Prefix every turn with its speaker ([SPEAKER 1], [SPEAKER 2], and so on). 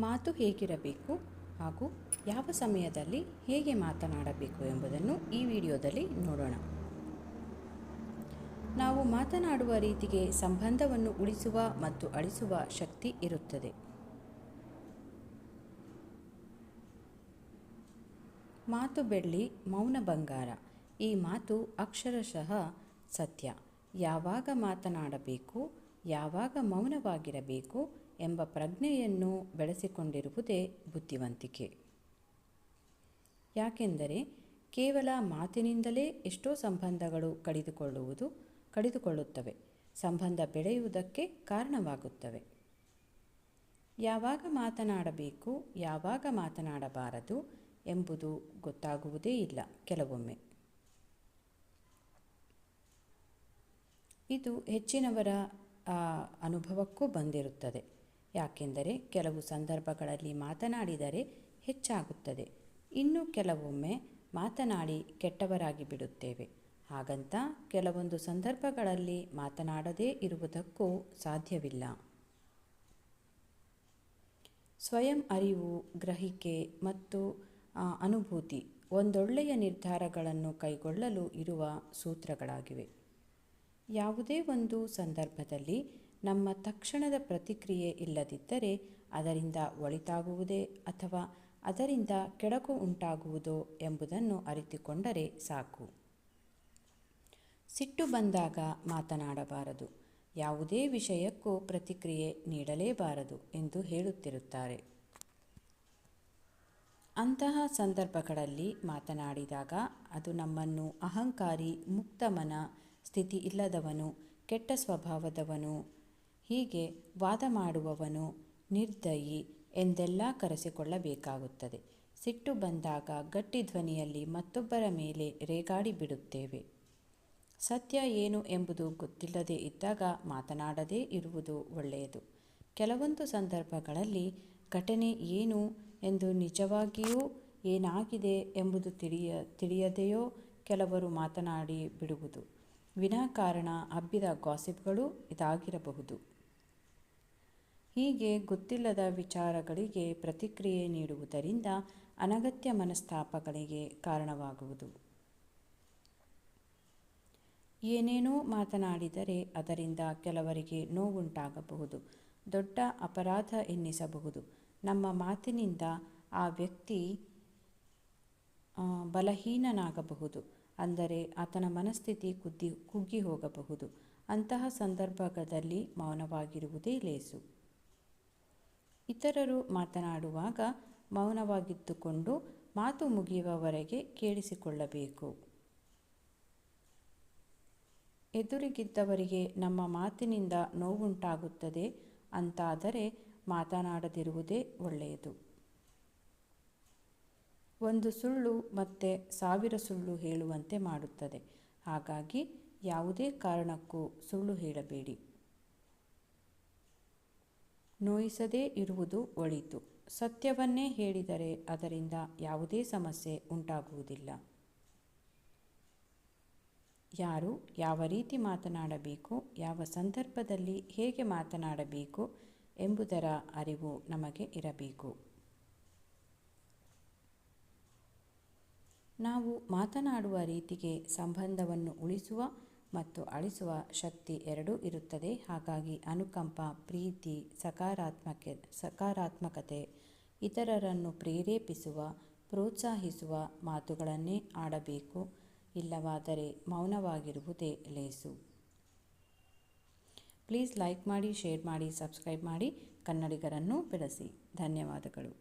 [SPEAKER 1] ಮಾತು ಹೇಗಿರಬೇಕು ಹಾಗೂ ಯಾವ ಸಮಯದಲ್ಲಿ ಹೇಗೆ ಮಾತನಾಡಬೇಕು ಎಂಬುದನ್ನು ಈ ವಿಡಿಯೋದಲ್ಲಿ ನೋಡೋಣ. ನಾವು ಮಾತನಾಡುವ ರೀತಿಗೆ ಸಂಬಂಧವನ್ನು ಉಳಿಸುವ ಮತ್ತು ಅಳಿಸುವ ಶಕ್ತಿ ಇರುತ್ತದೆ. ಮಾತು ಬೆಳ್ಳಿ, ಮೌನ ಬಂಗಾರ. ಈ ಮಾತು ಅಕ್ಷರಶಃ ಸತ್ಯ. ಯಾವಾಗ ಮಾತನಾಡಬೇಕು, ಯಾವಾಗ ಮೌನವಾಗಿರಬೇಕು ಎಂಬ ಪ್ರಜ್ಞೆಯನ್ನು ಬೆಳೆಸಿಕೊಂಡಿರುವುದೇ ಬುದ್ಧಿವಂತಿಕೆ. ಯಾಕೆಂದರೆ ಕೇವಲ ಮಾತಿನಿಂದಲೇ ಎಷ್ಟೋ ಸಂಬಂಧಗಳು ಕಡಿದುಕೊಳ್ಳುತ್ತವೆ, ಸಂಬಂಧ ಬೆಳೆಯುವುದಕ್ಕೆ ಕಾರಣವಾಗುತ್ತವೆ. ಯಾವಾಗ ಮಾತನಾಡಬೇಕು, ಯಾವಾಗ ಮಾತನಾಡಬಾರದು ಎಂಬುದು ಗೊತ್ತಾಗುವುದೇ ಇಲ್ಲ ಕೆಲವೊಮ್ಮೆ. ಇದು ಹೆಚ್ಚಿನವರ ಅನುಭವಕ್ಕೂ ಬಂದಿರುತ್ತದೆ. ಯಾಕೆಂದರೆ ಕೆಲವು ಸಂದರ್ಭಗಳಲ್ಲಿ ಮಾತನಾಡಿದರೆ ಹೆಚ್ಚಾಗುತ್ತದೆ, ಇನ್ನು ಕೆಲವೊಮ್ಮೆ ಮಾತನಾಡಿ ಕೆಟ್ಟವರಾಗಿ ಬಿಡುತ್ತೇವೆ. ಹಾಗಂತ ಕೆಲವೊಂದು ಸಂದರ್ಭಗಳಲ್ಲಿ ಮಾತನಾಡದೇ ಇರುವುದಕ್ಕೂ ಸಾಧ್ಯವಿಲ್ಲ. ಸ್ವಯಂ ಅರಿವು, ಗ್ರಹಿಕೆ ಮತ್ತು ಅನುಭೂತಿ ಒಂದೊಳ್ಳೆಯ ನಿರ್ಧಾರಗಳನ್ನು ಕೈಗೊಳ್ಳಲು ಇರುವ ಸೂತ್ರಗಳಾಗಿವೆ. ಯಾವುದೇ ಒಂದು ಸಂದರ್ಭದಲ್ಲಿ ನಮ್ಮ ತಕ್ಷಣದ ಪ್ರತಿಕ್ರಿಯೆ ಇಲ್ಲದಿದ್ದರೆ ಅದರಿಂದ ಒಳಿತಾಗುವುದೇ ಅಥವಾ ಅದರಿಂದ ಕೆಡುಕು ಉಂಟಾಗುವುದೋ ಎಂಬುದನ್ನು ಅರಿತುಕೊಂಡರೆ ಸಾಕು. ಸಿಟ್ಟು ಬಂದಾಗ ಮಾತನಾಡಬಾರದು, ಯಾವುದೇ ವಿಷಯಕ್ಕೂ ಪ್ರತಿಕ್ರಿಯೆ ನೀಡಲೇಬಾರದು ಎಂದು ಹೇಳುತ್ತಿರುತ್ತಾರೆ. ಅಂತಹ ಸಂದರ್ಭಗಳಲ್ಲಿ ಮಾತನಾಡಿದಾಗ ಅದು ನಮ್ಮನ್ನು ಅಹಂಕಾರಿ, ಮುಕ್ತಮನ, ಸ್ಥಿತಿ ಇಲ್ಲದವನು, ಕೆಟ್ಟ ಸ್ವಭಾವದವನು, ಹೀಗೆ ವಾದ ಮಾಡುವವನು, ನಿರ್ದಯಿ ಎಂದೆಲ್ಲ ಕರೆಸಿಕೊಳ್ಳಬೇಕಾಗುತ್ತದೆ. ಸಿಟ್ಟು ಬಂದಾಗ ಗಟ್ಟಿ ಧ್ವನಿಯಲ್ಲಿ ಮತ್ತೊಬ್ಬರ ಮೇಲೆ ರೇಗಾಡಿ ಬಿಡುತ್ತೇವೆ. ಸತ್ಯ ಏನು ಎಂಬುದು ಗೊತ್ತಿಲ್ಲದೆ ಇದ್ದಾಗ ಮಾತನಾಡದೇ ಇರುವುದು ಒಳ್ಳೆಯದು. ಕೆಲವೊಂದು ಸಂದರ್ಭಗಳಲ್ಲಿ ಘಟನೆ ಏನು ಎಂದು ನಿಜವಾಗಿಯೂ ಏನಾಗಿದೆ ಎಂಬುದು ತಿಳಿಯದೆಯೋ ಕೆಲವರು ಮಾತನಾಡಿ ಬಿಡುವುದು. ವಿನಾಕಾರಣ ಹಬ್ಬಿದ ಗಾಸಿಪ್ಗಳು ಇದಾಗಿರಬಹುದು. ಹೀಗೆ ಗೊತ್ತಿಲ್ಲದ ವಿಚಾರಗಳಿಗೆ ಪ್ರತಿಕ್ರಿಯೆ ನೀಡುವುದರಿಂದ ಅನಗತ್ಯ ಮನಸ್ತಾಪಗಳಿಗೆ ಕಾರಣವಾಗುವುದು. ಏನೇನೋ ಮಾತನಾಡಿದರೆ ಅದರಿಂದ ಕೆಲವರಿಗೆ ನೋವುಂಟಾಗಬಹುದು, ದೊಡ್ಡ ಅಪರಾಧ ಎನ್ನಿಸಬಹುದು. ನಮ್ಮ ಮಾತಿನಿಂದ ಆ ವ್ಯಕ್ತಿ ಬಲಹೀನನಾಗಬಹುದು, ಅಂದರೆ ಆತನ ಮನಸ್ಥಿತಿ ಕುಗ್ಗಿ ಹೋಗಬಹುದು. ಅಂತಹ ಸಂದರ್ಭದಲ್ಲಿ ಮೌನವಾಗಿರುವುದೇ ಲೇಸು. ಇತರರು ಮಾತನಾಡುವಾಗ ಮೌನವಾಗಿದ್ದುಕೊಂಡು ಮಾತು ಮುಗಿಯುವವರೆಗೆ ಕೇಳಿಸಿಕೊಳ್ಳಬೇಕು. ಎದುರಿಗಿದ್ದವರಿಗೆ ನಮ್ಮ ಮಾತಿನಿಂದ ನೋವುಂಟಾಗುತ್ತದೆ ಅಂತಾದರೆ ಮಾತನಾಡದಿರುವುದೇ ಒಳ್ಳೆಯದು. ಒಂದು ಸುಳ್ಳು ಮತ್ತೆ 1000 ಸುಳ್ಳು ಹೇಳುವಂತೆ ಮಾಡುತ್ತದೆ. ಹಾಗಾಗಿ ಯಾವುದೇ ಕಾರಣಕ್ಕೂ ಸುಳ್ಳು ಹೇಳಬೇಡಿ. ನೋಯಿಸದೇ ಇರುವುದು ಒಳಿತು. ಸತ್ಯವನ್ನೇ ಹೇಳಿದರೆ ಅದರಿಂದ ಯಾವುದೇ ಸಮಸ್ಯೆ ಉಂಟಾಗುವುದಿಲ್ಲ. ಯಾರು ಯಾವ ರೀತಿ ಮಾತನಾಡಬೇಕು, ಯಾವ ಸಂದರ್ಭದಲ್ಲಿ ಹೇಗೆ ಮಾತನಾಡಬೇಕು ಎಂಬುದರ ಅರಿವು ನಮಗೆ ಇರಬೇಕು. ನಾವು ಮಾತನಾಡುವ ರೀತಿಗೆ ಸಂಬಂಧವನ್ನು ಉಳಿಸುವ ಮತ್ತು ಅಳಿಸುವ ಶಕ್ತಿ ಎರಡೂ ಇರುತ್ತದೆ. ಹಾಗಾಗಿ ಅನುಕಂಪ, ಪ್ರೀತಿ, ಸಕಾರಾತ್ಮಕತೆ, ಇತರರನ್ನು ಪ್ರೇರೇಪಿಸುವ, ಪ್ರೋತ್ಸಾಹಿಸುವ ಮಾತುಗಳನ್ನೇ ಆಡಬೇಕು. ಇಲ್ಲವಾದರೆ ಮೌನವಾಗಿರುವುದೇ ಲೇಸು. ಪ್ಲೀಸ್ ಲೈಕ್ ಮಾಡಿ, ಶೇರ್ ಮಾಡಿ, ಸಬ್ಸ್ಕ್ರೈಬ್ ಮಾಡಿ. ಕನ್ನಡಿಗರನ್ನು ಬೆಳೆಸಿ. ಧನ್ಯವಾದಗಳು.